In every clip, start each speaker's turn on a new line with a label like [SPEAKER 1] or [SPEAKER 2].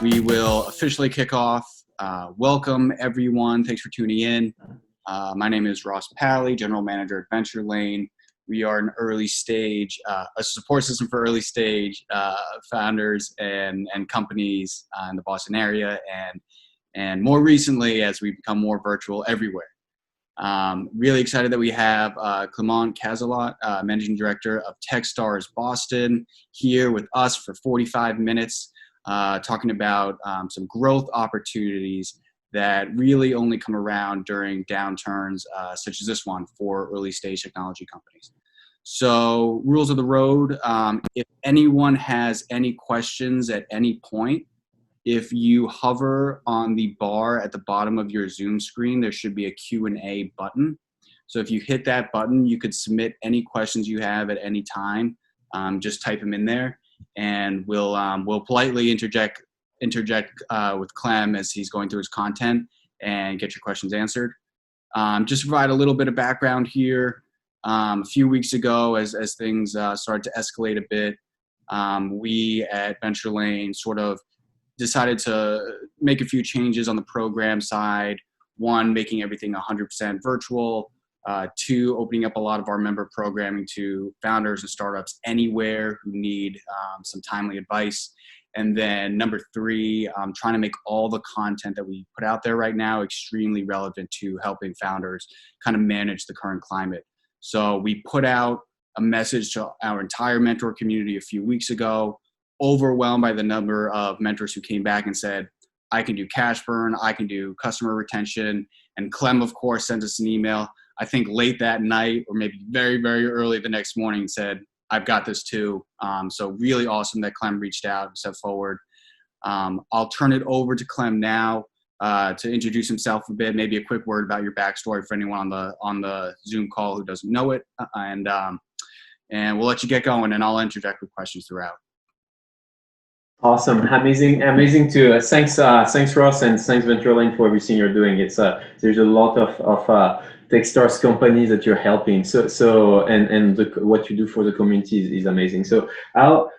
[SPEAKER 1] We will officially kick off. Welcome, everyone. Thanks for tuning in. My name is Ross Pally, General Manager at Venture Lane. We are an early stage, a support system for early stage founders and companies in the Boston area, and more recently, as we become more virtual everywhere. Really excited that we have Clement Cazalot, Managing Director of Techstars Boston, here with us for 45 minutes, talking about some growth opportunities that really only come around during downturns such as this one for early stage technology companies. So, rules of the road, if anyone has any questions at any point, if you hover on the bar at the bottom of your Zoom screen, there should be a Q&A button. So if you hit that button, you could submit any questions you have at any time. Just type them in there, and we'll politely interject with Clem as he's going through his content and get your questions answered. Just to provide a little bit of background here. A few weeks ago, as things started to escalate a bit, we at Venture Lane sort of decided to make a few changes on the program side. One, making everything 100% virtual. Two, opening up a lot of our member programming to founders and startups anywhere who need some timely advice. And then number three, trying to make all the content that we put out there right now extremely relevant to helping founders kind of manage the current climate. So we put out a message to our entire mentor community a few weeks ago, overwhelmed by the number of mentors who came back and said, I can do cash burn, I can do customer retention. And Clem, of course, sent us an email, I think late that night or maybe very, very early the next morning, and said, I've got this too. So really awesome that Clem reached out and stepped forward. I'll turn it over to Clem now to introduce himself a bit, maybe a quick word about your backstory for anyone on the Zoom call who doesn't know it. And we'll let you get going, and I'll interject with questions throughout.
[SPEAKER 2] Awesome, amazing to thanks Ross, and thanks Venture Lane for everything you're doing. It's there's a lot of Techstars companies that you're helping. What you do for the community is amazing. So I'll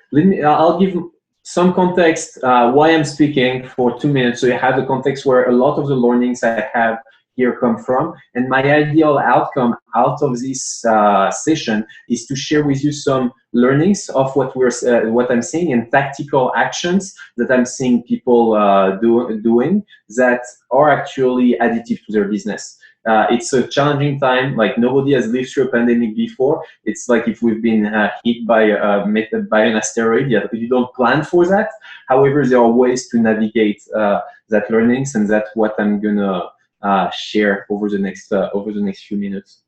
[SPEAKER 2] give some context why I'm speaking for 2 minutes, so you have the context where a lot of the learnings I have here come from, and my ideal outcome out of this session is to share with you some learnings of what I'm seeing and tactical actions that I'm seeing people doing that are actually additive to their business. It's a challenging time. Like, nobody has lived through a pandemic before. It's like if we've been hit by an asteroid. You don't plan for that. However, there are ways to navigate that learnings, and that's what I'm gonna share over the next few minutes.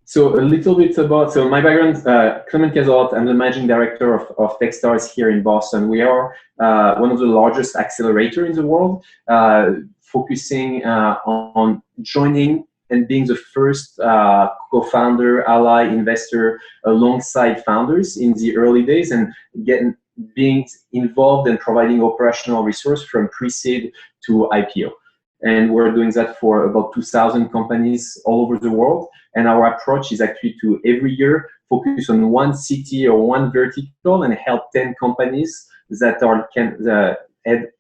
[SPEAKER 2] So a little bit about, so my background, Clement Cazalot, I'm the Managing Director of Techstars here in Boston. We are one of the largest accelerators in the world, focusing on joining and being the first co-founder, ally, investor alongside founders in the early days, and being involved in providing operational resource from pre-seed to IPO. And we're doing that for about 2,000 companies all over the world. And our approach is actually to every year focus on one city or one vertical and help 10 companies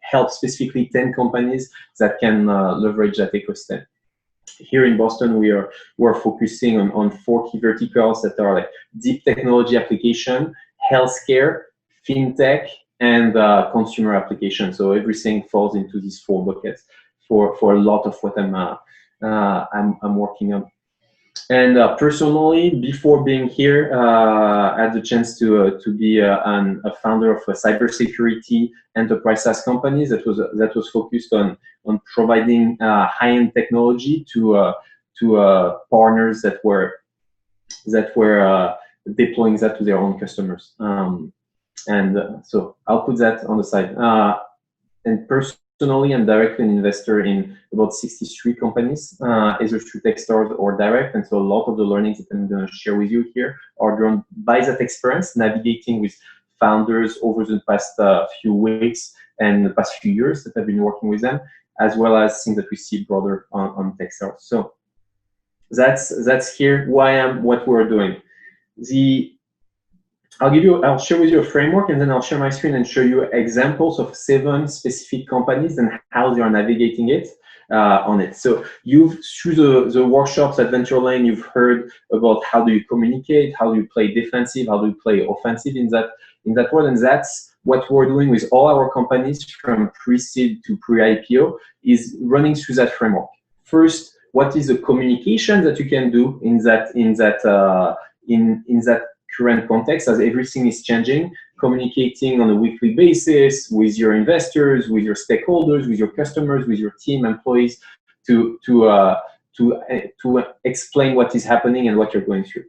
[SPEAKER 2] help specifically 10 companies that can leverage that ecosystem. Here in Boston, we're focusing on 4 key verticals that are like deep technology application, healthcare, fintech, and consumer application. So everything falls into these 4 buckets for a lot of what I'm working on. And personally, before being here, I had the chance to be a founder of a cybersecurity enterprise SaaS company that was focused on providing high-end technology to partners that were deploying that to their own customers. So I'll put that on the side. And personally, I'm directly an investor in about 63 companies, either through Techstars or direct. And so a lot of the learnings that I'm going to share with you here are drawn by that experience, navigating with founders over the past few weeks and the past few years that I've been working with them, as well as things that we see broader on Techstars. So that's here who I am, what we're doing. I'll share with you a framework, and then I'll share my screen and show you examples of 7 specific companies and how they are navigating it on it. So through the workshops at Venture Lane, you've heard about how do you communicate, how do you play defensive, how do you play offensive in that world, and that's what we're doing with all our companies from pre-seed to pre-IPO, is running through that framework. First, what is the communication that you can do in that current context, as everything is changing, communicating on a weekly basis with your investors, with your stakeholders, with your customers, with your team, employees, to explain what is happening and what you're going through.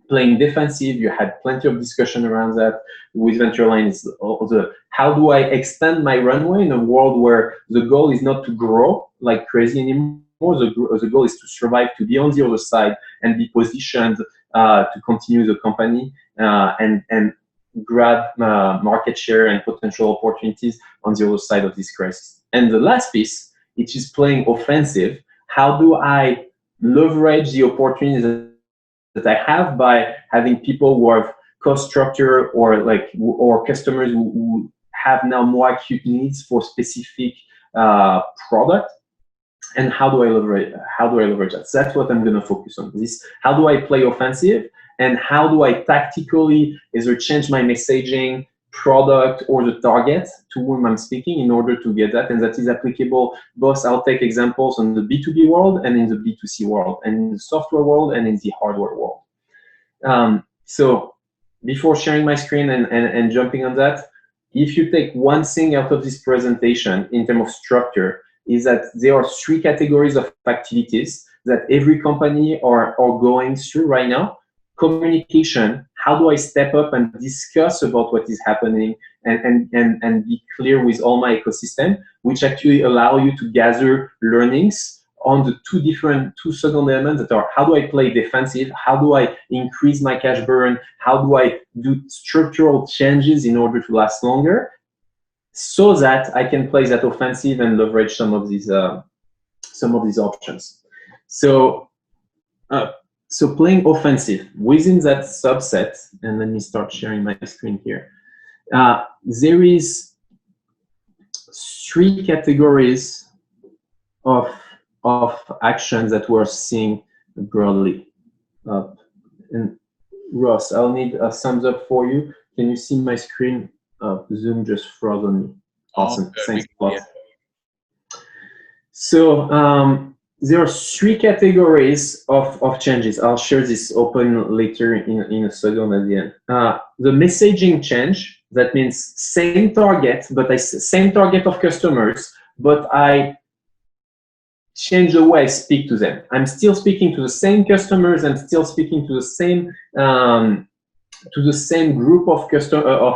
[SPEAKER 2] Playing defensive, you had plenty of discussion around that with Venture Lane. It's also how do I extend my runway in a world where the goal is not to grow like crazy anymore. The goal is to survive, to be on the other side and be positioned to continue the company and grab market share and potential opportunities on the other side of this crisis. And the last piece, which is playing offensive, how do I leverage the opportunities that I have by having people who have cost structure or customers who have now more acute needs for specific product, and how do I leverage that? So that's what I'm going to focus on. This, how do I play offensive, and how do I tactically either change my messaging, product, or the target to whom I'm speaking in order to get that. And that is applicable both. I'll take examples on the B2B world and in the B2C world, and in the software world and in the hardware world. So before sharing my screen and jumping on that, if you take one thing out of this presentation in terms of structure, is that there are 3 categories of activities that every company are going through right now. Communication, how do I step up and discuss about what is happening and be clear with all my ecosystem, which actually allow you to gather learnings on the two second elements that are, how do I play defensive, how do I increase my cash burn, how do I do structural changes in order to last longer, so that I can play that offensive and leverage some of these options. So playing offensive within that subset, and let me start sharing my screen here. There is 3 categories of actions that we're seeing broadly. And Ross, I'll need a thumbs up for you. Can you see my screen? Zoom just froze on me. Awesome. Thanks a lot. Yeah. So there are 3 categories of changes. I'll share this open later in a second at the end. The messaging change, that means same target, but same target of customers, but I change the way I speak to them. I'm still speaking to the same customers. I'm still speaking to the same group of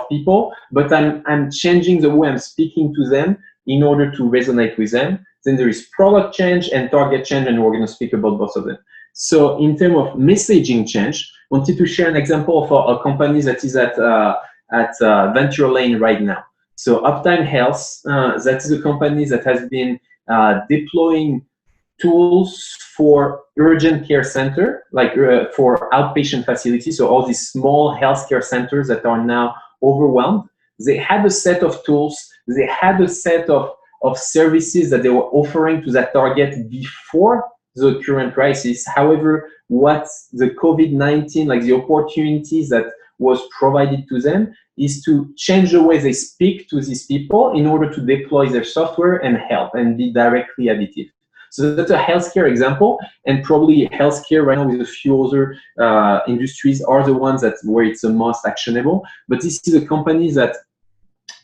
[SPEAKER 2] people, but I'm changing the way I'm speaking to them in order to resonate with them. Then there is product change and target change, and we're going to speak about both of them. So in terms of messaging change, I wanted to share an example of a company that is at Venture Lane right now. So Uptime Health, that is a company that has been deploying tools for urgent care center, like for outpatient facilities. So all these small healthcare centers that are now overwhelmed, they had a set of tools, they had a set of services that they were offering to that target before the current crisis. However, what the COVID-19, like the opportunities that was provided to them, is to change the way they speak to these people in order to deploy their software and help and be directly additive. So that's a healthcare example, and probably healthcare right now with a few other industries are the ones where it's the most actionable. But this is a company that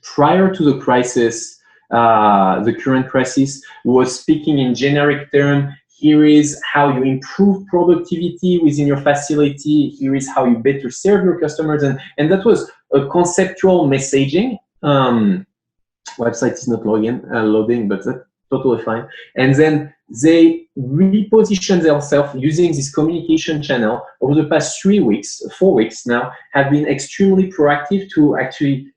[SPEAKER 2] prior to the crisis, the current crisis, was speaking in generic terms. Here is how you improve productivity within your facility. Here is how you better serve your customers. And that was a conceptual messaging. Website is not loading, but that's totally fine. And then they reposition themselves using this communication channel over the past 4 weeks now, have been extremely proactive to actually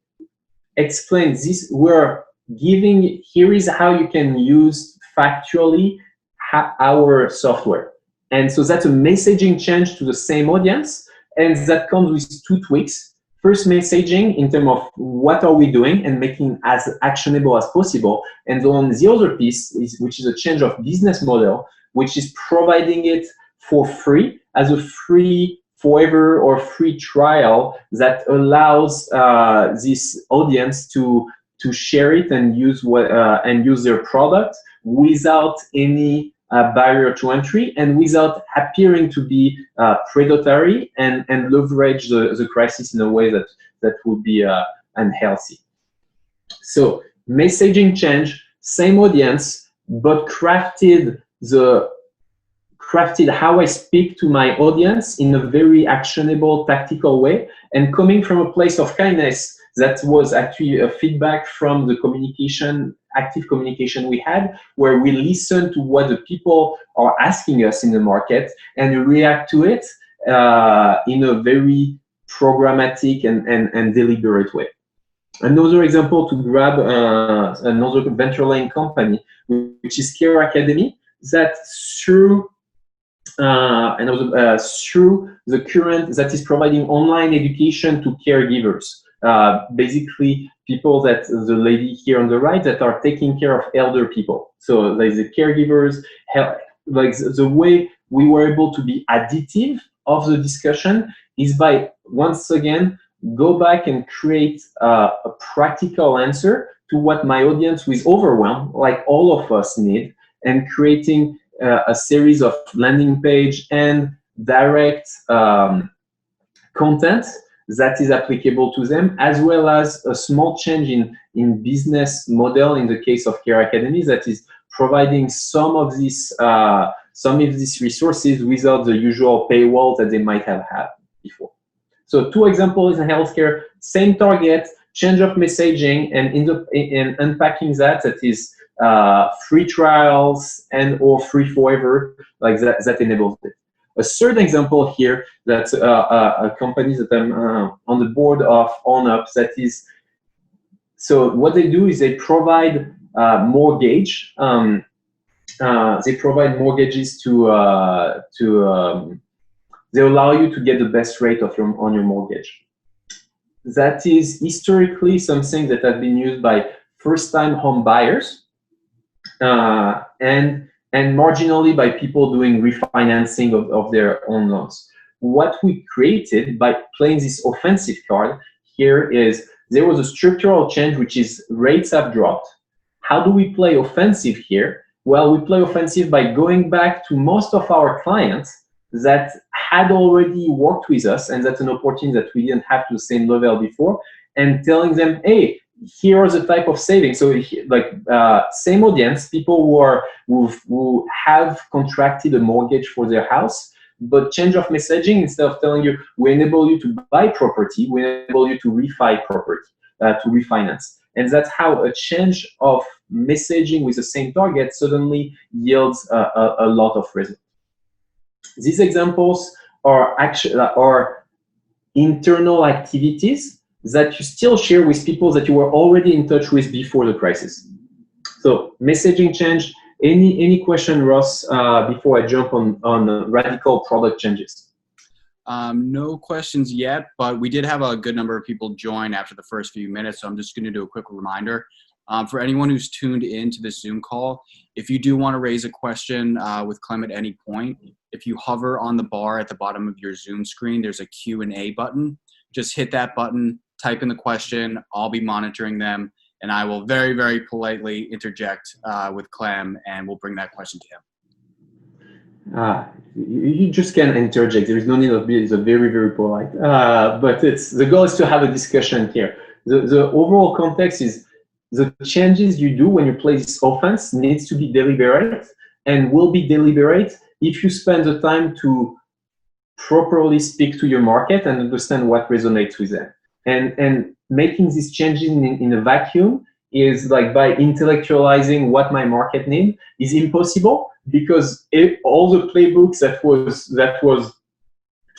[SPEAKER 2] explain this. We're giving, here is how you can use factually our software. And so that's a messaging change to the same audience, and that comes with 2 tweaks. First, messaging in terms of what are we doing and making as actionable as possible. And then the other piece, which is a change of business model, which is providing it for free as a free forever or free trial that allows this audience to share it and use their product without any barrier to entry and without appearing to be predatory and leverage the crisis in a way that would be unhealthy. So messaging change, same audience, but crafted how I speak to my audience in a very actionable, tactical way, and coming from a place of kindness. That was actually a feedback from the active communication we had, where we listen to what the people are asking us in the market and react to it in a very programmatic and deliberate way. Another example to grab another venture lane company, which is Care Academy, that through the current that is providing online education to caregivers. Basically, people that the lady here on the right that are taking care of elder people. So there's the caregivers, like the way we were able to be additive of the discussion is by, once again, go back and create a practical answer to what my audience with overwhelm, like all of us need, and creating a series of landing page and direct content that is applicable to them, as well as a small change in business model in the case of Care Academy that is providing some of these resources without the usual paywall that they might have had before. So 2 examples in healthcare, same target, change of messaging, and in unpacking that is free trials and or free forever, like that enables it. A third example here, that's a company that I'm on the board of OnUp, that is, so what they do is they provide mortgage. They provide mortgages they allow you to get the best rate on your mortgage. That is historically something that has been used by first-time home buyers and marginally by people doing refinancing of their own loans. What we created by playing this offensive card here is there was a structural change, which is rates have dropped. How do we play offensive here? Well, we play offensive by going back to most of our clients that had already worked with us, and that's an opportunity that we didn't have to the same level before, and telling them, hey, here are the type of savings. So like same audience, people who have contracted a mortgage for their house, but change of messaging, instead of telling you, we enable you to buy property, we enable you to refi property, to refinance. And that's how a change of messaging with the same target suddenly yields a lot of results. These examples are internal activities that you still share with people that you were already in touch with before the crisis. So messaging change, any question, Ross, before I jump on radical product changes?
[SPEAKER 1] No questions yet, but we did have a good number of people join after the first few minutes, so I'm just going to do a quick reminder. For anyone who's tuned in to this Zoom call, if you do want to raise a question with Clem at any point, if you hover on the bar at the bottom of your Zoom screen, there's a Q&A button. Just hit that button, type in the question, I'll be monitoring them, and I will very, very politely interject with Clem, and we'll bring that question to him.
[SPEAKER 2] You just can interject. There is no need of being very, very polite. But the goal is to have a discussion here. The overall context is the changes you do when you play this offense needs to be deliberate and will be deliberate if you spend the time to properly speak to your market and understand what resonates with them. And making these changes in a vacuum is like by intellectualizing what my market needs is impossible, because all the playbooks that was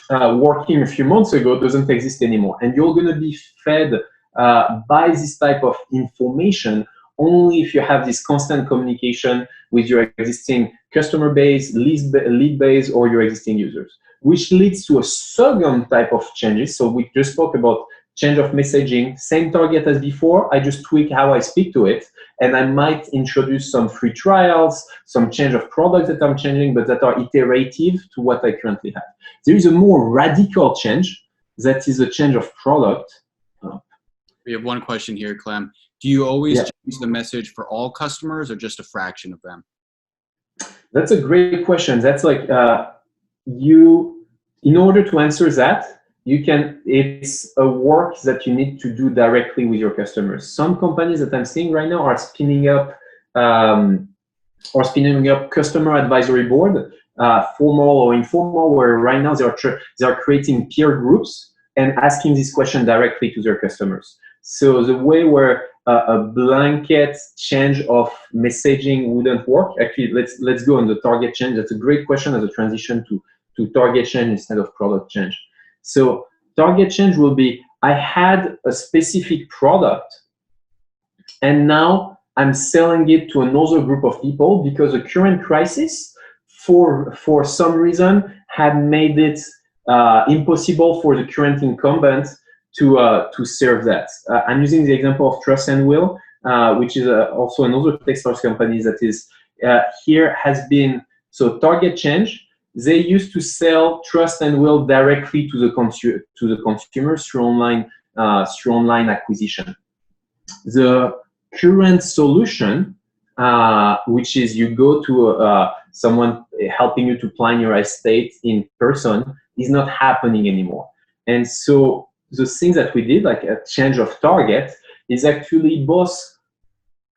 [SPEAKER 2] working a few months ago doesn't exist anymore. And you're going to be fed by this type of information only if you have this constant communication with your existing customer base, lead base, or your existing users, which leads to a second type of changes. So we just spoke about change of messaging, same target as before, I just tweak how I speak to it, and I might introduce some free trials, some change of products that I'm changing, but that are iterative to what I currently have. There is a more radical change that is a change of product.
[SPEAKER 1] We have one question here, Clem. Do you always
[SPEAKER 2] Yeah.
[SPEAKER 1] change the message for all customers or just a fraction of them?
[SPEAKER 2] That's a great question. That's like in order to answer that, it's a work that you need to do directly with your customers. Some companies that I'm seeing right now are spinning up customer advisory board, formal or informal, where right now they are creating peer groups and asking this question directly to their customers. So the way where a blanket change of messaging wouldn't work. Actually, let's go on the target change. That's a great question as a transition to target change instead of product change. So target change will be, I had a specific product and now I'm selling it to another group of people because the current crisis, for some reason, had made it impossible for the current incumbent to serve that. I'm using the example of Trust and Will, which is also another Techstars company that is here has been, so target change. They used to sell Trust and Will directly to the consumers through online acquisition. The current solution, which is you go to someone helping you to plan your estate in person, is not happening anymore. And so the things that we did, like a change of target, is actually both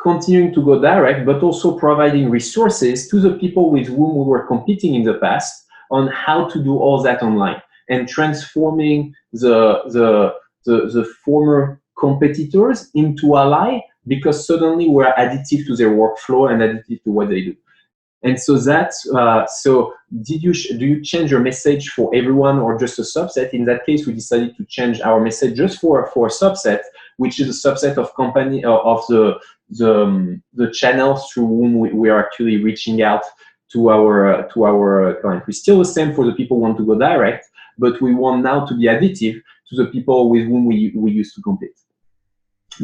[SPEAKER 2] continuing to go direct, but also providing resources to the people with whom we were competing in the past on how to do all that online, and transforming the former competitors into ally, because suddenly we're additive to their workflow and additive to what they do. And so that's so do you change your message for everyone or just a subset? In that case, we decided to change our message just for a subset, which is a subset of company of the channels through whom we are actually reaching out to our client. We're still the same for the people who want to go direct, but we want now to be additive to the people with whom we used to compete,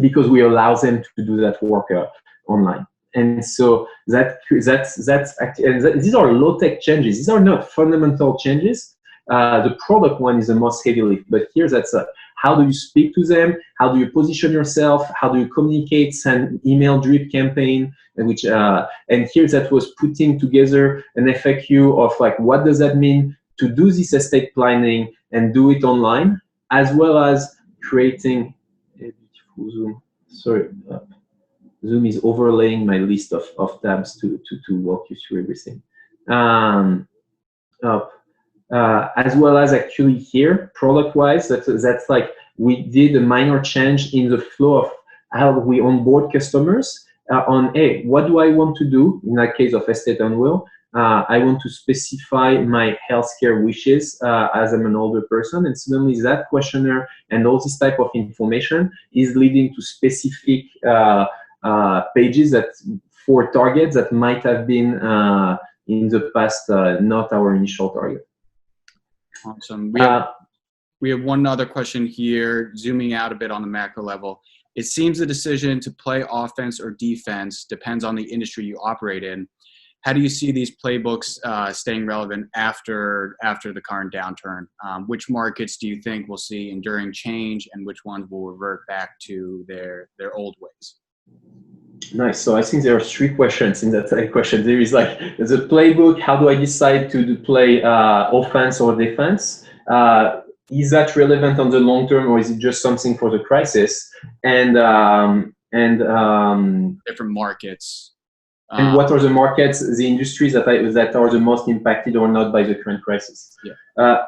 [SPEAKER 2] because we allow them to do that work online. And so these are low-tech changes. These are not fundamental changes. The product one is the most heavy lift, but here that's how do you speak to them? How do you position yourself? How do you communicate? Send email drip campaign, and here that was putting together an FAQ of like, what does that mean to do this estate planning and do it online, as well as creating a beautiful Zoom. Sorry. Zoom is overlaying my list of tabs to walk you through everything. As well as actually here, product-wise, that's like we did a minor change in the flow of how we onboard customers on, hey, what do I want to do? In that case of estate and will, I want to specify my healthcare wishes as I'm an older person, and suddenly that questionnaire and all this type of information is leading to specific pages that for targets that might have been in the past not our initial target.
[SPEAKER 1] Awesome. We have one other question here, zooming out a bit on the macro level. It seems the decision to play offense or defense depends on the industry you operate in. How do you see these playbooks staying relevant after the current downturn? Which markets do you think will see enduring change, and which ones will revert back to their old ways?
[SPEAKER 2] Nice. So I think there are three questions in that question. There is like the playbook. How do I decide to play offense or defense? Is that relevant on the long term, or is it just something for the crisis? And
[SPEAKER 1] different markets.
[SPEAKER 2] And what are the markets, the industries that are the most impacted or not by the current crisis?
[SPEAKER 1] Yeah.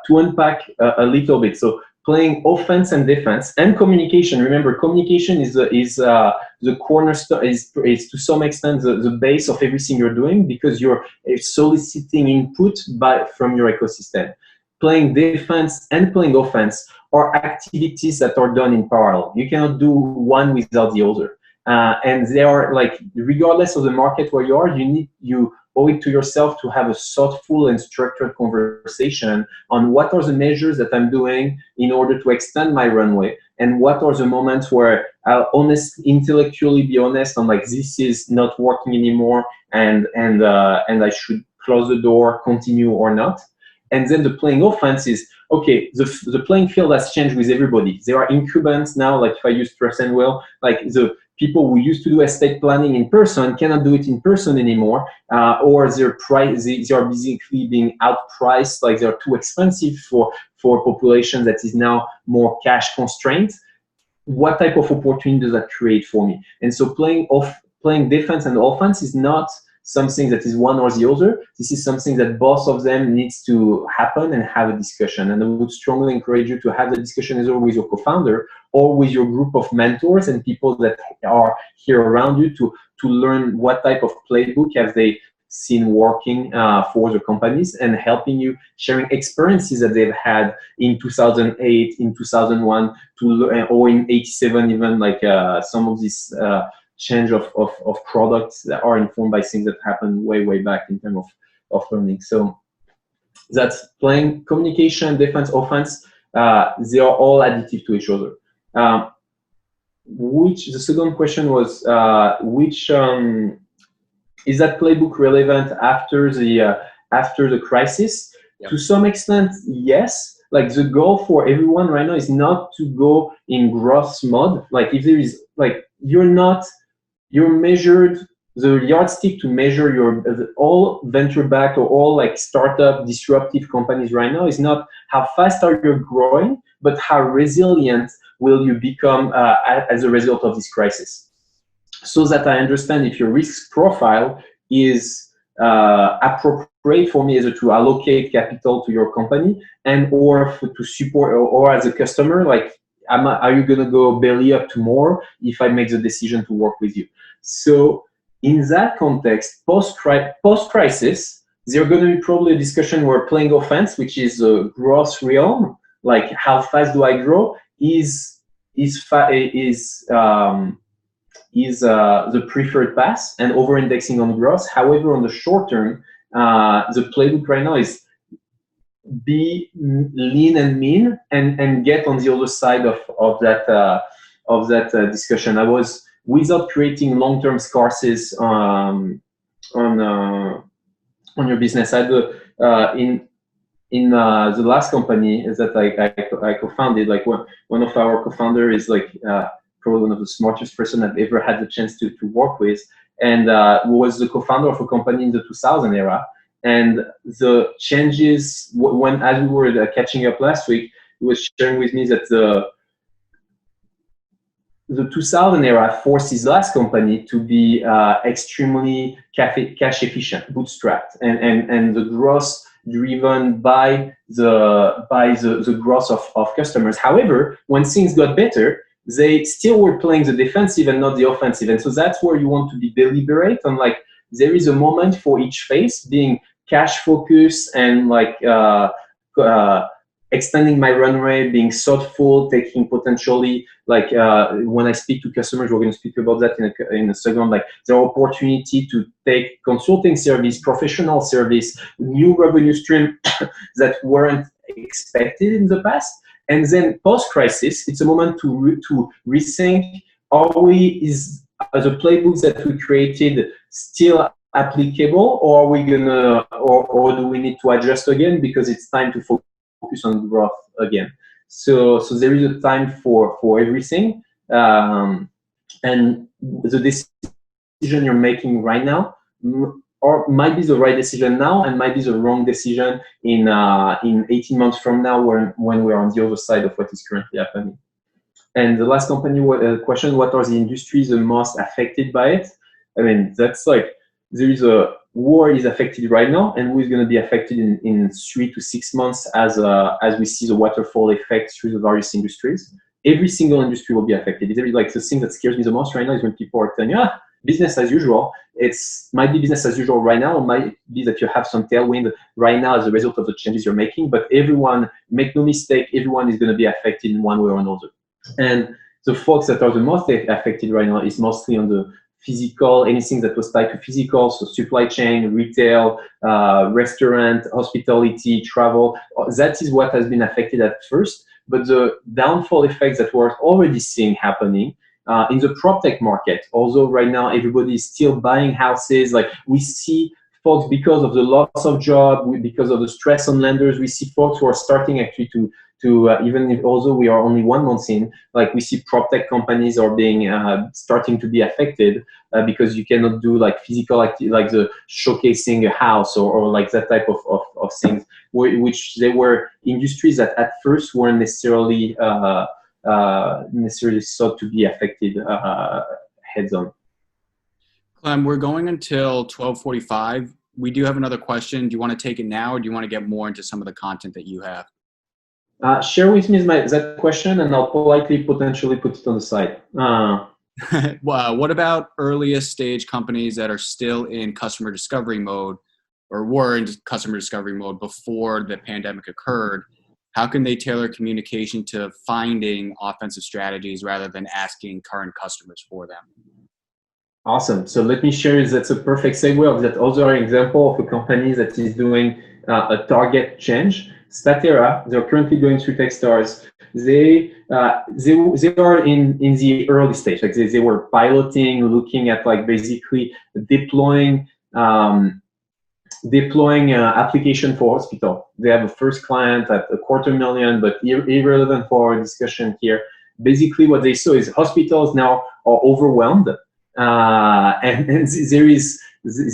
[SPEAKER 2] To unpack a little bit, so playing offense and defense and communication. Remember, communication is the cornerstone, is to some extent the base of everything you're doing, because you're soliciting input from your ecosystem. Playing defense and playing offense are activities that are done in parallel. You cannot do one without the other. And they are like, regardless of the market where you are, you owe it to yourself to have a thoughtful and structured conversation on what are the measures that I'm doing in order to extend my runway and what are the moments where I'll intellectually be honest on like this is not working anymore, and I should close the door, continue or not. And then the playing offense is, okay, the playing field has changed with everybody. There are incumbents now, like if I use Trust and Will, like the people who used to do estate planning in person cannot do it in person anymore, or they are basically being outpriced, like they're too expensive for a population that is now more cash constrained. What type of opportunity does that create for me? And so playing defense and offense is not something that is one or the other. This is something that both of them needs to happen and have a discussion. And I would strongly encourage you to have the discussion either with your co-founder or with your group of mentors and people that are here around you to learn what type of playbook have they seen working for the companies, and helping you, sharing experiences that they've had in 2008, in 2001, or in 87 even, like some of these change of products that are informed by things that happened way back in terms of learning. So that's playing communication, defense, offense. They are all additive to each other. The second question was is that playbook relevant after the crisis?
[SPEAKER 1] Yep.
[SPEAKER 2] To some extent, yes. Like the goal for everyone right now is not to go in growth mode. Like if there is like you're measured, the yardstick to measure all venture-backed or all like startup disruptive companies right now is not how fast are you growing, but how resilient will you become as a result of this crisis. So that I understand if your risk profile is appropriate for me either to allocate capital to your company and or to support or as a customer, like are you gonna go belly up tomorrow if I make the decision to work with you? So in that context, post-crisis, there's going to be probably a discussion where playing offense, which is a growth realm, like how fast do I grow, is the preferred path and over-indexing on growth. However, on the short term, the playbook right now is be lean and mean and get on the other side of that discussion. I was, without creating long-term scarces on your business. I had in the last company that I co-founded, like one of our co-founder is like probably one of the smartest person I've ever had the chance to work with, and was the co-founder of a company in the 2000 era. And the changes, as we were catching up last week, he was sharing with me that the 2000 era forced his last company to be extremely cash efficient, bootstrapped, and the growth driven by the growth of customers. However, when things got better, they still were playing the defensive and not the offensive. And so that's where you want to be deliberate on, like, there is a moment for each phase, being cash focused and like extending my run rate, being thoughtful, taking potentially, like when I speak to customers, we're going to speak about that in a second, like the opportunity to take consulting service, professional service, new revenue stream that weren't expected in the past. And then post-crisis, it's a moment to rethink, the playbooks that we created still applicable, or are we gonna, or do we need to adjust again because it's time to focus on growth again? So there is a time for everything, and the decision you're making right now or might be the right decision now and might be the wrong decision in 18 months from now when we're on the other side of what is currently happening. And the last company question, what are the industries the most affected by it? I mean, that's like, there is a war is affected right now, and who is going to be affected in 3 to 6 months as we see the waterfall effect through the various industries. Every single industry will be affected. It's like the thing that scares me the most right now is when people are telling you, business as usual. Might be business as usual right now, or might be that you have some tailwind right now as a result of the changes you're making, but everyone, make no mistake, everyone is going to be affected in one way or another. And the folks that are the most affected right now is mostly on the physical, anything that was tied to physical, so supply chain, retail, restaurant, hospitality, travel. That is what has been affected at first. but the downfall effects that we're already seeing happening in the prop tech market. Although right now everybody is still buying houses, like we see folks, because of the loss of job, because of the stress on lenders, we see folks who are starting actually to even if although we are only 1 month in, like we see prop tech companies are being starting to be affected because you cannot do like physical activity, like the showcasing a house or like that type of things, which they were industries that at first weren't necessarily thought to be affected heads on.
[SPEAKER 1] Clem, we're going until 12:45. We do have another question. Do you want to take it now, or do you want to get more into some of the content that you have?
[SPEAKER 2] Share with me that question, and I'll politely potentially put it on the side.
[SPEAKER 1] Well, what about earliest stage companies that are still in customer discovery mode, or were in customer discovery mode before the pandemic occurred? How can they tailor communication to finding offensive strategies rather than asking current customers for them?
[SPEAKER 2] Awesome. So let me share. That's a perfect segue of that other example of a company that is doing a target change. Statera, they're currently going through Techstars. They are in the early stage. Like they were piloting, looking at like basically deploying application for hospital. They have a first client at $250,000, but irrelevant for our discussion here. Basically, what they saw is hospitals now are overwhelmed. And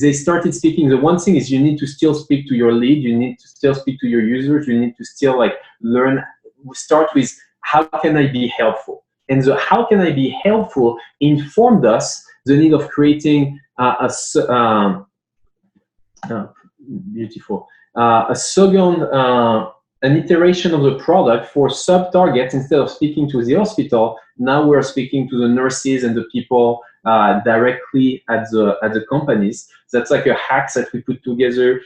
[SPEAKER 2] they started speaking. The one thing is you need to still speak to your lead, you need to still speak to your users, you need to still like learn, start with how can I be helpful? And the how can I be helpful informed us the need of creating a second, an iteration of the product for sub-targets. Instead of speaking to the hospital, now we're speaking to the nurses and the people directly at the companies. That's like a hack that we put together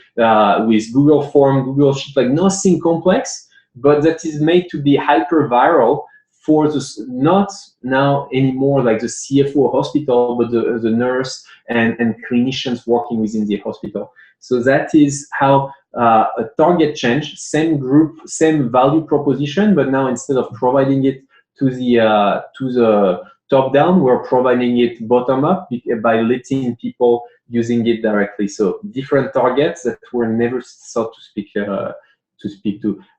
[SPEAKER 2] with Google Form, Google Sheet, like nothing complex, but that is made to be hyper viral for this, not now anymore like the CFO hospital, but the nurse and clinicians working within the hospital. So that is how a target change, same group, same value proposition, but now instead of providing it to the top down, we're providing it bottom up by letting people using it directly. So different targets that were never thought to speak to.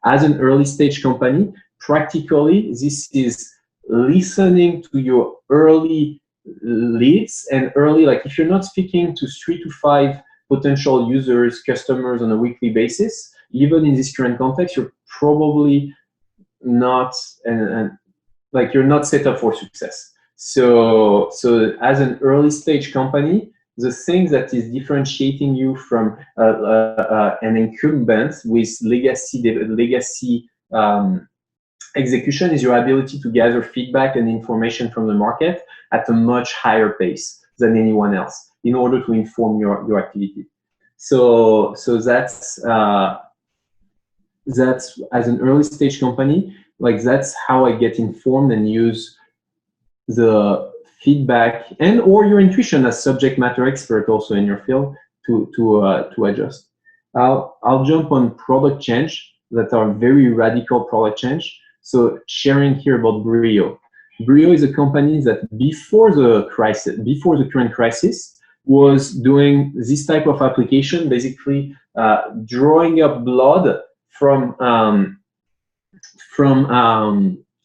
[SPEAKER 2] As an early stage company, practically this is listening to your early leads and early, like if you're not speaking to 3 to 5 potential users, customers on a weekly basis, even in this current context, you're probably not, and like you're not set up for success. So as an early stage company, the thing that is differentiating you from an incumbent with legacy execution is your ability to gather feedback and information from the market at a much higher pace than anyone else in order to inform your activity. So that's as an early stage company, like that's how I get informed and use the feedback and or your intuition as subject matter expert also in your field to adjust. I'll jump on product change that are very radical product change. So sharing here about Brio. Brio is a company that before the current crisis, was doing this type of application, basically drawing up blood from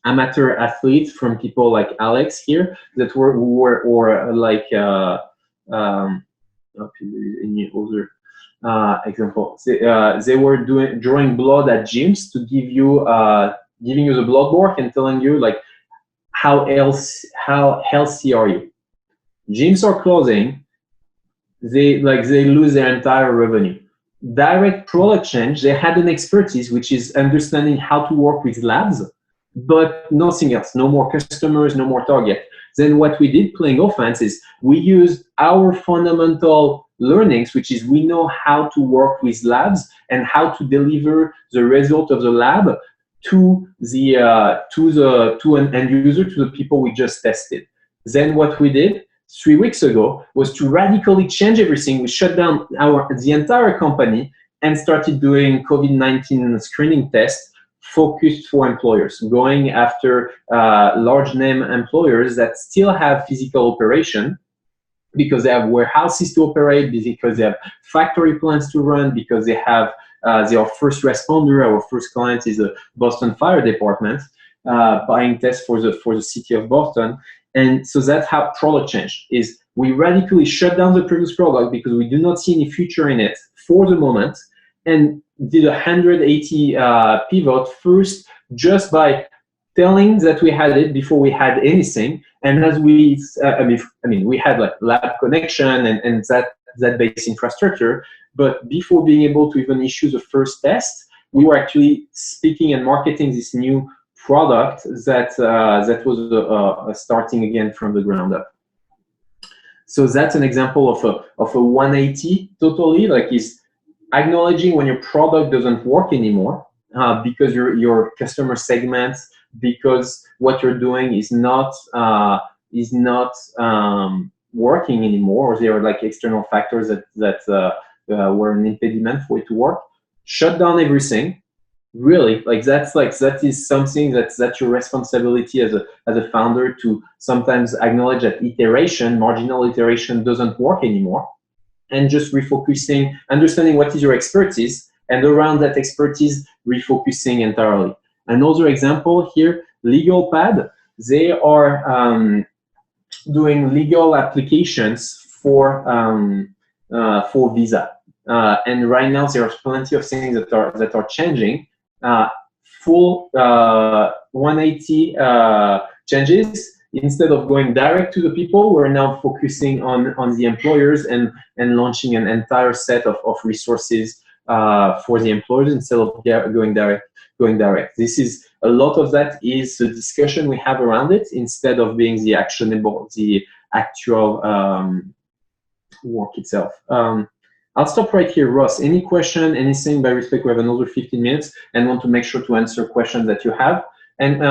[SPEAKER 2] amateur athletes, from people like Alex here that were like any other example. They were drawing blood at gyms to give you giving you the blood work and telling you like how healthy are you. Gyms are closing. They lose their entire revenue. Direct product change, they had an expertise which is understanding how to work with labs, but nothing else. No more customers, no more target. Then what we did playing offense is we used our fundamental learnings, which is we know how to work with labs and how to deliver the result of the lab to an end user, to the people we just tested. Then what we did 3 weeks ago was to radically change everything. We shut down the entire company and started doing COVID-19 screening tests focused for employers, going after large name employers that still have physical operation, because they have warehouses to operate, because they have factory plants to run, because they have their first responder. Our first client is the Boston Fire Department, buying tests for the city of Boston. And so that's how product change is. We radically shut down the previous product because we do not see any future in it for the moment, and did a 180 pivot first, just by telling that we had it before we had anything. And as we, I mean, we had like lab connection and that base infrastructure, but before being able to even issue the first test, we were actually speaking and marketing this new product that was starting again from the ground up. So that's an example of a 180 totally, like is acknowledging when your product doesn't work anymore, because your customer segment, because what you're doing is not working anymore, or there are like external factors that were an impediment for it to work. Shut down everything. Really, that is something that's your responsibility as a founder, to sometimes acknowledge that marginal iteration doesn't work anymore, and just refocusing, understanding what is your expertise, and around that expertise, refocusing entirely. Another example here, LegalPad. They are doing legal applications for visa, and right now there are plenty of things that are changing. Full 180 changes. Instead of going direct to the people, we're now focusing on the employers and launching an entire set of resources for the employers instead of going direct. This is a lot of that is the discussion we have around it, instead of being the actionable, the actual work itself. I'll stop right here. Ross, any question, anything? By respect, we have another 15 minutes and want to make sure to answer questions that you have. And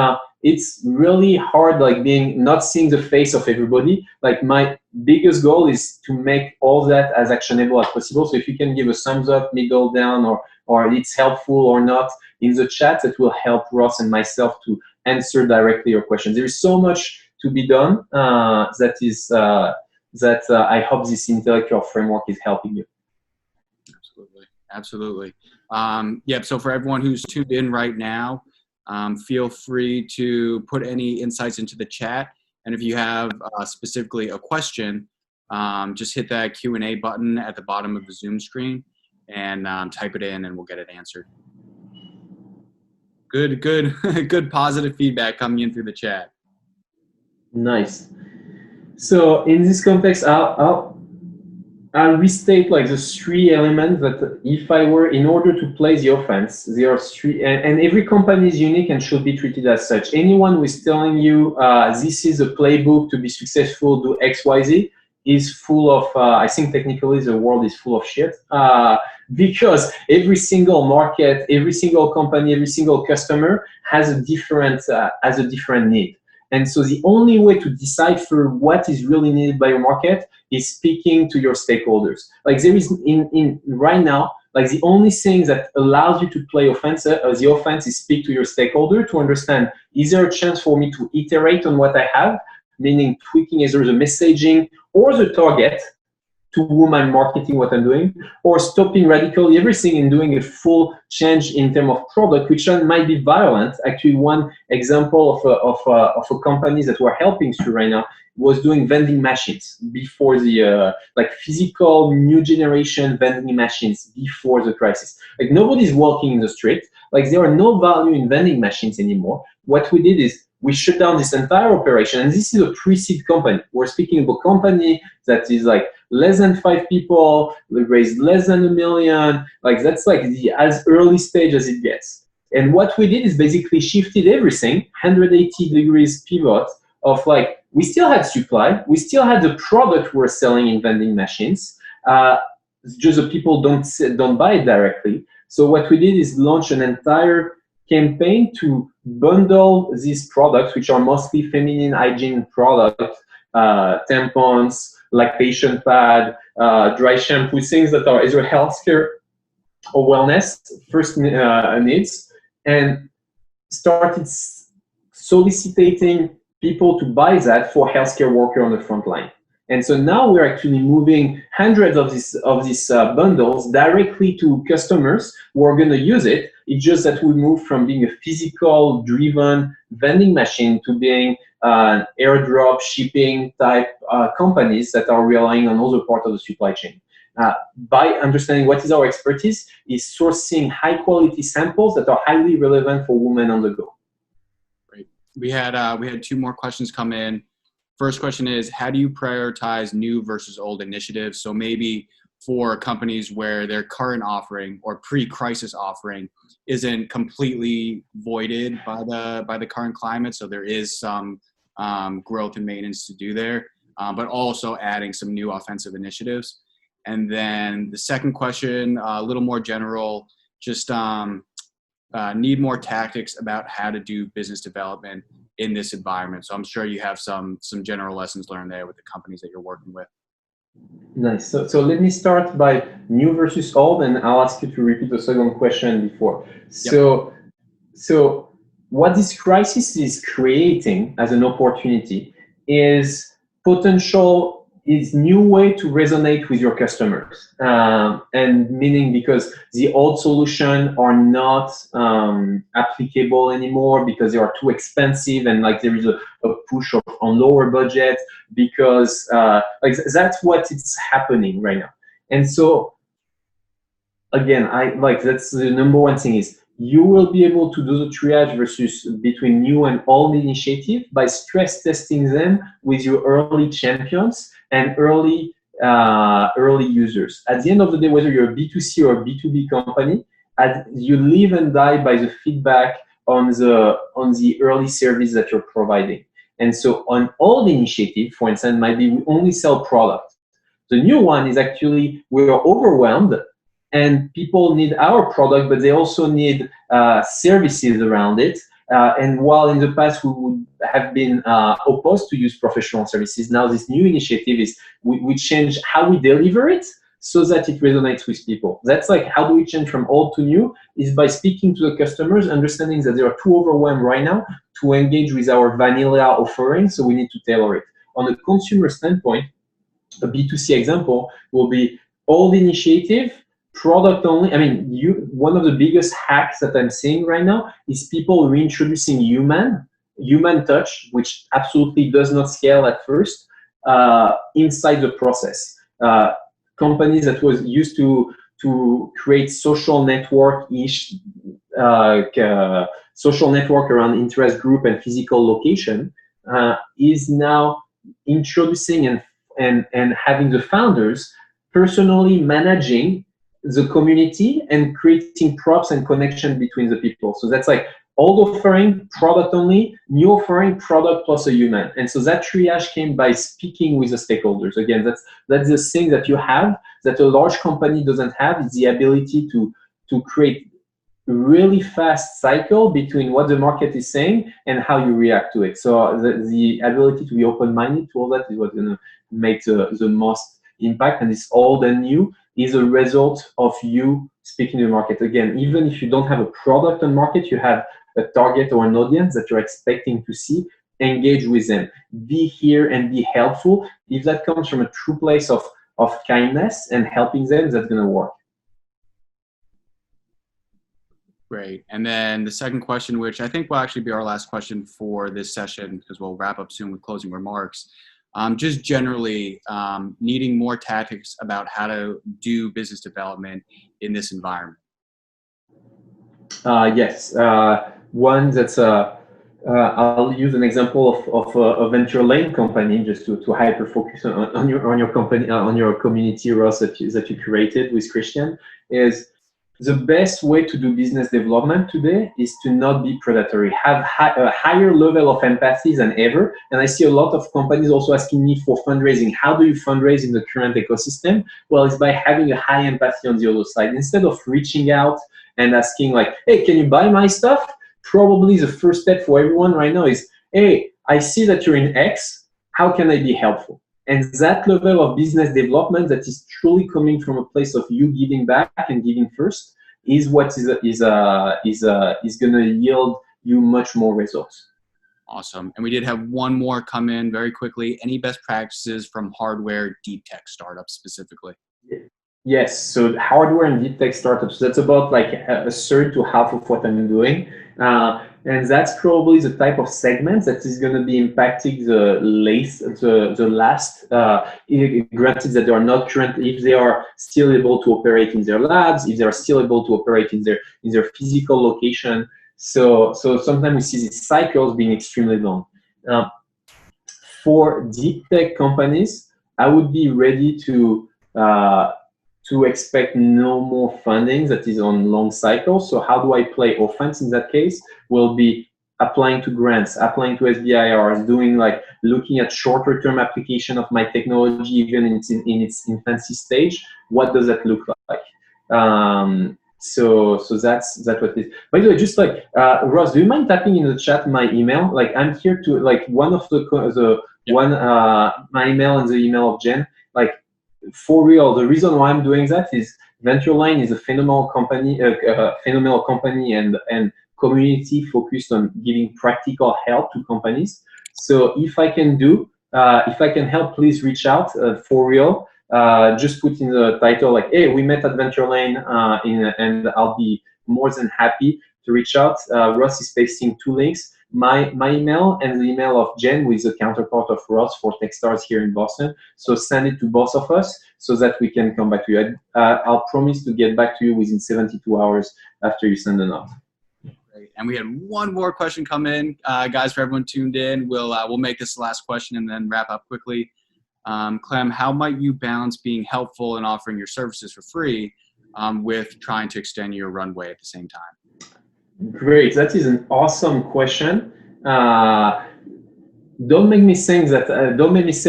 [SPEAKER 2] it's really hard, like not seeing the face of everybody. Like my biggest goal is to make all that as actionable as possible. So if you can give a thumbs up, middle down, or it's helpful or not in the chat, that will help Ross and myself to answer directly your questions. There is so much to be done that I hope this intellectual framework is helping you.
[SPEAKER 1] Absolutely. Yep. So for everyone who's tuned in right now, feel free to put any insights into the chat. And if you have specifically a question, just hit that Q&A button at the bottom of the Zoom screen and type it in, and we'll get it answered. Good positive feedback coming in through the chat. Nice.
[SPEAKER 2] So in this context, I'll restate like the three elements that if I were, in order to play the offense, there are three, and every company is unique and should be treated as such. Anyone who is telling you this is a playbook to be successful, do X, Y, Z, is full of, I think technically the world is full of shit, because every single market, every single company, every single customer has a different need. And so the only way to decipher what is really needed by your market is speaking to your stakeholders. Like there is in right now, like the only thing that allows you to play the offense is speak to your stakeholder to understand, is there a chance for me to iterate on what I have, meaning tweaking either the messaging or the target to whom I'm marketing what I'm doing, or stopping radically everything and doing a full change in terms of product, which might be violent. Actually, one example of a company that we're helping through right now was doing vending machines before the like physical new generation vending machines before the crisis. Like nobody's walking in the street. Like there are no value in vending machines anymore. What we did is we shut down this entire operation, and this is a pre-seed company. We're speaking about a company that is like less than 5 people, they raised less than $1 million. Like that's like the as early stage as it gets. And what we did is basically shifted everything, 180 degrees pivot of like, we still had supply, we still had the product we're selling in vending machines, just the people don't buy it directly. So what we did is launch an entire campaign to bundle these products, which are mostly feminine hygiene products, tampons, lactation pad, dry shampoo, things that are either healthcare or wellness first needs, and started soliciting people to buy that for healthcare worker on the front line. And so now we're actually moving hundreds of these bundles directly to customers who are going to use it. It's just that we move from being a physical driven vending machine to being airdrop shipping type companies that are relying on other parts of the supply chain. By understanding what is our expertise is sourcing high quality samples that are highly relevant for women on the go.
[SPEAKER 1] Great. We had 2 more questions come in. First question is, how do you prioritize new versus old initiatives? So maybe for companies where their current offering or pre-crisis offering isn't completely voided by the current climate, so there is some growth and maintenance to do there, but also adding some new offensive initiatives. And then the second question, a little more general, just need more tactics about how to do business development in this environment. So I'm sure you have some general lessons learned there with the companies that you're working with.
[SPEAKER 2] Nice. So let me start by new versus old, and I'll ask you to repeat the second question before. Yep. So what this crisis is creating as an opportunity is new way to resonate with your customers, and meaning because the old solution are not applicable anymore because they are too expensive, and like there is a push on lower budget because like that's what is happening right now. And so again, that's the number one thing is you will be able to do the triage versus between new and old initiative by stress testing them with your early champions and early users. At the end of the day, whether you're a B2C or a B2B company, you live and die by the feedback on the early service that you're providing. And so on old initiative, for instance, might be we only sell product. The new one is actually we are overwhelmed and people need our product, but they also need services around it. And while in the past we would have been opposed to use professional services, now this new initiative is we change how we deliver it so that it resonates with people. That's like how do we change from old to new is by speaking to the customers, understanding that they are too overwhelmed right now to engage with our vanilla offering, so we need to tailor it. On the consumer standpoint, a B2C example will be old initiative, product only. I mean, one of the biggest hacks that I'm seeing right now is people reintroducing human touch, which absolutely does not scale at first, inside the process. Companies that was used to create social network-ish, social network around interest group and physical location, is now introducing and having the founders personally managing the community and creating props and connection between the people. So that's like old offering, product only, new offering, product plus a human. And so that triage came by speaking with the stakeholders. Again, that's the thing that you have that a large company doesn't have, is the ability to create really fast cycle between what the market is saying and how you react to it. So the ability to be open-minded to all that is what's going to make the most impact. And this old and new is a result of you speaking to the market. Again, even if you don't have a product on market, you have a target or an audience that you're expecting to see, engage with them. Be here and be helpful. If that comes from a true place of kindness and helping them, that's going to work.
[SPEAKER 1] Great. And then the second question, which I think will actually be our last question for this session, because we'll wrap up soon with closing remarks. Just generally needing more tactics about how to do business development in this environment.
[SPEAKER 2] Yes. One that's I'll use an example of a venture lane company just to hyper focus on your company, on your community, Ross, that you created with Christian. Is the best way to do business development today is to not be predatory, have a higher level of empathy than ever. And I see a lot of companies also asking me for fundraising. How do you fundraise in the current ecosystem? Well, it's by having a high empathy on the other side. Instead of reaching out and asking like, hey, can you buy my stuff? Probably the first step for everyone right now is, hey, I see that you're in X. How can I be helpful? And that level of business development that is truly coming from a place of you giving back and giving first is what is going to yield you much more results.
[SPEAKER 1] Awesome. And we did have one more come in very quickly. Any best practices from hardware deep tech startups specifically?
[SPEAKER 2] Yes, so hardware and deep tech startups, that's about like a third to half of what I'm doing. And that's probably the type of segment that is going to be impacting the last, granted that they are not currently, if they are still able to operate in their labs, if they are still able to operate in their physical location. So sometimes we see these cycles being extremely long. For deep tech companies, I would be ready to expect no more funding that is on long cycles. So how do I play offense in that case? Will be applying to grants, applying to SBIRs, looking at shorter term application of my technology, even in its infancy stage. What does that look like? So that's what it is. By the way, just Ross, do you mind tapping in the chat my email? Like I'm here to one of my email and the email of Jen. For real, the reason why I'm doing that is Ventureline is a phenomenal company, and community focused on giving practical help to companies. So if I can help, please reach out. For real, just put in the title "Hey, we met at Ventureline," and I'll be more than happy to reach out. Ross is pasting 2 links. My email and the email of Jen, who is a counterpart of Ross for Techstars here in Boston. So send it to both of us so that we can come back to you. I'll promise to get back to you within 72 hours after you send a note.
[SPEAKER 1] Great. And we had one more question come in. Guys, for everyone tuned in, we'll make this the last question and then wrap up quickly. Clem, how might you balance being helpful and offering your services for free with trying to extend your runway at the same time?
[SPEAKER 2] Great, that is an awesome question. Don't make me say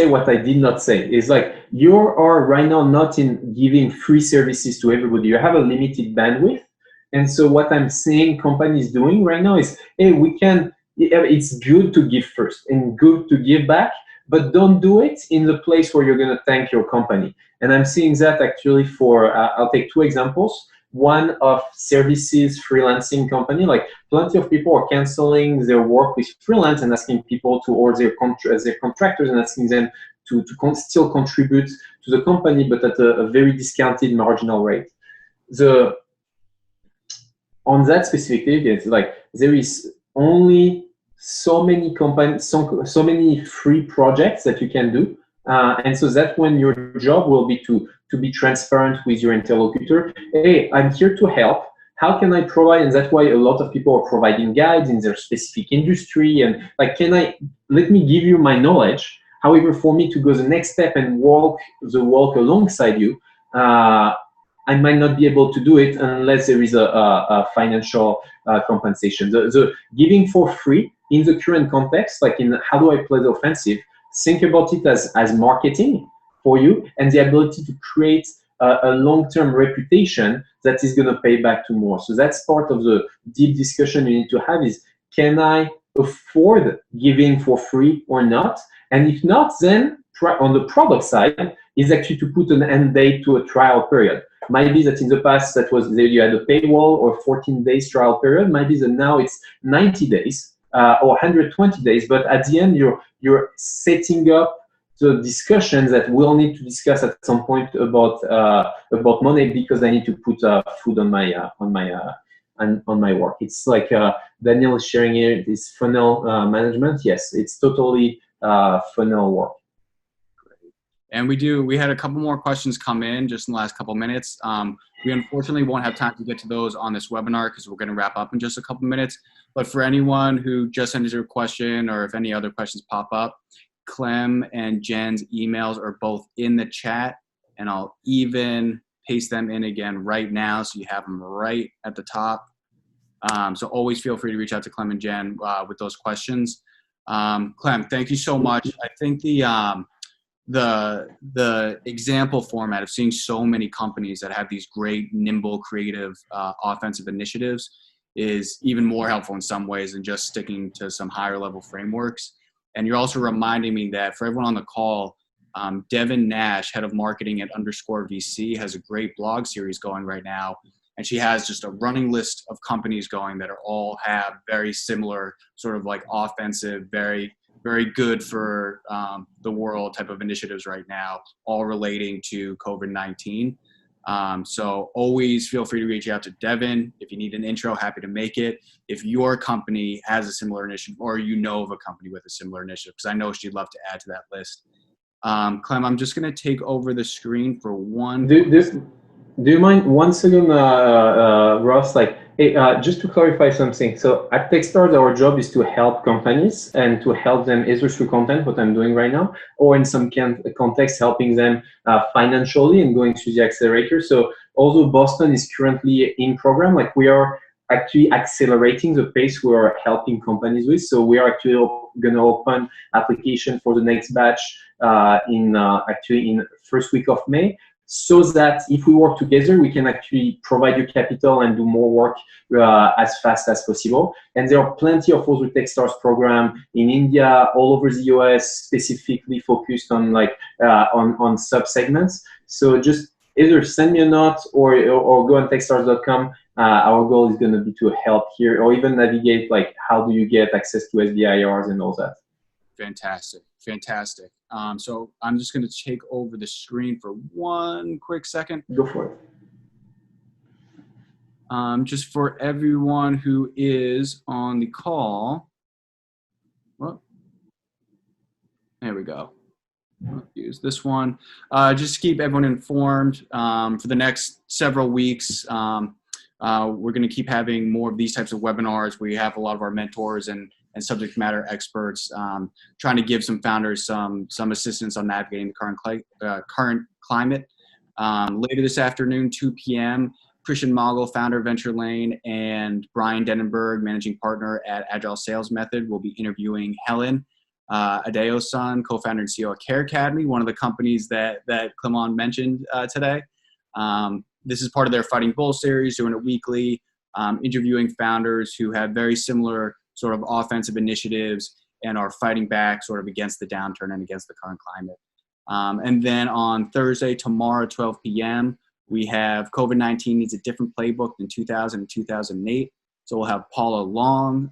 [SPEAKER 2] what I did not say. It's like you are right now not in giving free services to everybody. You have a limited bandwidth, and so what I'm seeing companies doing right now is, hey, it's good to give first and good to give back, but don't do it in the place where you're going to thank your company. And I'm seeing that actually for I'll take 2 examples. One of services freelancing company, plenty of people are canceling their work with freelance and asking people or their contractors and asking them to still contribute to the company, but at a very discounted marginal rate. On that specific case, there is only so many companies, so many free projects that you can do. And so that's when your job will be to be transparent with your interlocutor. Hey, I'm here to help. How can I provide? And that's why a lot of people are providing guides in their specific industry. And let me give you my knowledge. However, for me to go the next step and walk alongside you, I might not be able to do it unless there is a financial compensation. The giving for free in the current context, in how do I play the offensive, think about it as marketing for you and the ability to create a long-term reputation that is going to pay back to more. So that's part of the deep discussion you need to have is, can I afford giving for free or not? And if not, then on the product side is actually to put an end date to a trial period. Might be that in the past you had a paywall or 14 days trial period. Might be that now it's 90 days or 120 days. But at the end, you're setting up the discussions that we'll need to discuss at some point about money, because I need to put food on my work. It's like Daniel is sharing here this funnel management. Yes, it's totally funnel work.
[SPEAKER 1] And we had a couple more questions come in just in the last couple minutes. We unfortunately won't have time to get to those on this webinar because we're going to wrap up in just a couple minutes. But for anyone who just sent us a question, or if any other questions pop up, Clem and Jen's emails are both in the chat, and I'll even paste them in again right now so you have them right at the top. So always feel free to reach out to Clem and Jen with those questions. Clem, thank you so much. I think the example format of seeing so many companies that have these great, nimble, creative, offensive initiatives is even more helpful in some ways than just sticking to some higher level frameworks. And you're also reminding me that for everyone on the call, Devin Nash, head of marketing at _VC, has a great blog series going right now. and she has just a running list of companies going that are all have very similar sort of like offensive, very good for the world type of initiatives right now, all relating to COVID-19. So always feel free to reach out to Devin. If you need an intro, happy to make it. If your company has a similar initiative or you know of a company with a similar initiative, because I know she'd love to add to that list. Clem, I'm just going to take over the screen for one.
[SPEAKER 2] Do you mind 1 second, Ross? Like, hey, just to clarify something. So at Techstars, our job is to help companies and to help them either through content, what I'm doing right now, or in some context, helping them financially and going through the accelerator. So although Boston is currently in program, like we are actually accelerating the pace we are helping companies with. So we are actually going to open application for the next batch in first week of May. So that if we work together, we can actually provide you capital and do more work as fast as possible. And there are plenty of other Techstars program in India, all over the US, specifically focused on like on sub-segments. So just either send me a note or go on techstars.com. Our goal is going to be to help here, or even navigate like how do you get access to SBIRs and all that.
[SPEAKER 1] Fantastic. So I'm just going to take over the screen for one quick second.
[SPEAKER 2] Go for
[SPEAKER 1] it. Just for everyone who is on the call. Well, there we go. I'll use this one. Just to keep everyone informed for the next several weeks. We're going to keep having more of these types of webinars. We have a lot of our mentors and subject matter experts trying to give some founders some assistance on navigating the current climate. Later this afternoon, 2 p.m., Christian Mogul, founder of Venture Lane, and Brian Denenberg, managing partner at Agile Sales Method, will be interviewing Helen Adeosun, co-founder and CEO of Care Academy, one of the companies that Clement mentioned today. This is part of their Fighting Bull series, doing it weekly, interviewing founders who have very similar sort of offensive initiatives and are fighting back sort of against the downturn and against the current climate. And then on Thursday, tomorrow, 12 p.m., we have COVID-19 Needs a Different Playbook than 2000 and 2008. So we'll have Paula Long,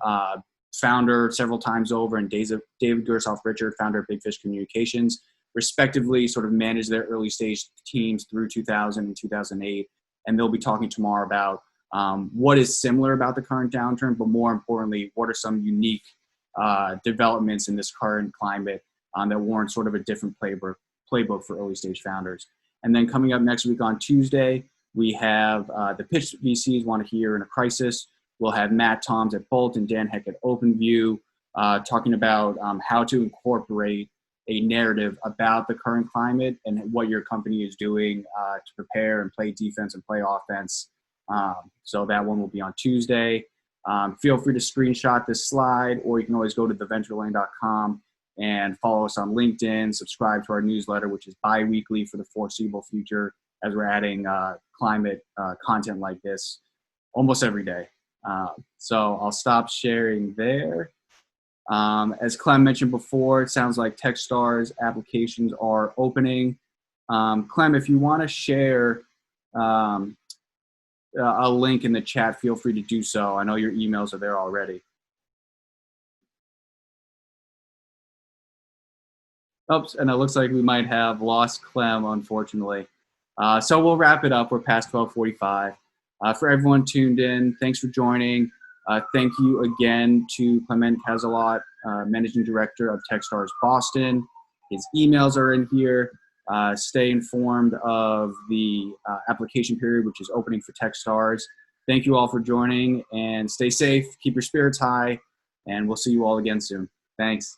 [SPEAKER 1] founder several times over, and David Gersoff-Richard, founder of Big Fish Communications, respectively sort of manage their early stage teams through 2000 and 2008. And they'll be talking tomorrow about what is similar about the current downturn, but more importantly, what are some unique developments in this current climate that warrant sort of a different playbook for early stage founders. And then coming up next week on Tuesday, we have the Pitch VCs Want to Hear in a Crisis. We'll have Matt Toms at Bolt and Dan Heck at OpenView talking about how to incorporate a narrative about the current climate and what your company is doing to prepare and play defense and play offense. So that one will be on Tuesday. Feel free to screenshot this slide, or you can always go to theventurelane.com and follow us on LinkedIn, subscribe to our newsletter, which is bi-weekly for the foreseeable future, as we're adding climate content like this almost every day. So I'll stop sharing there. As Clem mentioned before, it sounds like Techstars applications are opening. Clem, if you want to share a link in the chat, feel free to do so. I know your emails are there already. Oops, and it looks like we might have lost Clem, unfortunately. So we'll wrap it up. We're past 12:45. For everyone tuned in, thanks for joining. Thank you again to Clement Cazalot, Managing Director of Techstars Boston. His emails are in here. Stay informed of the application period, which is opening for Techstars. Thank you all for joining, and stay safe. Keep your spirits high, and we'll see you all again soon. Thanks.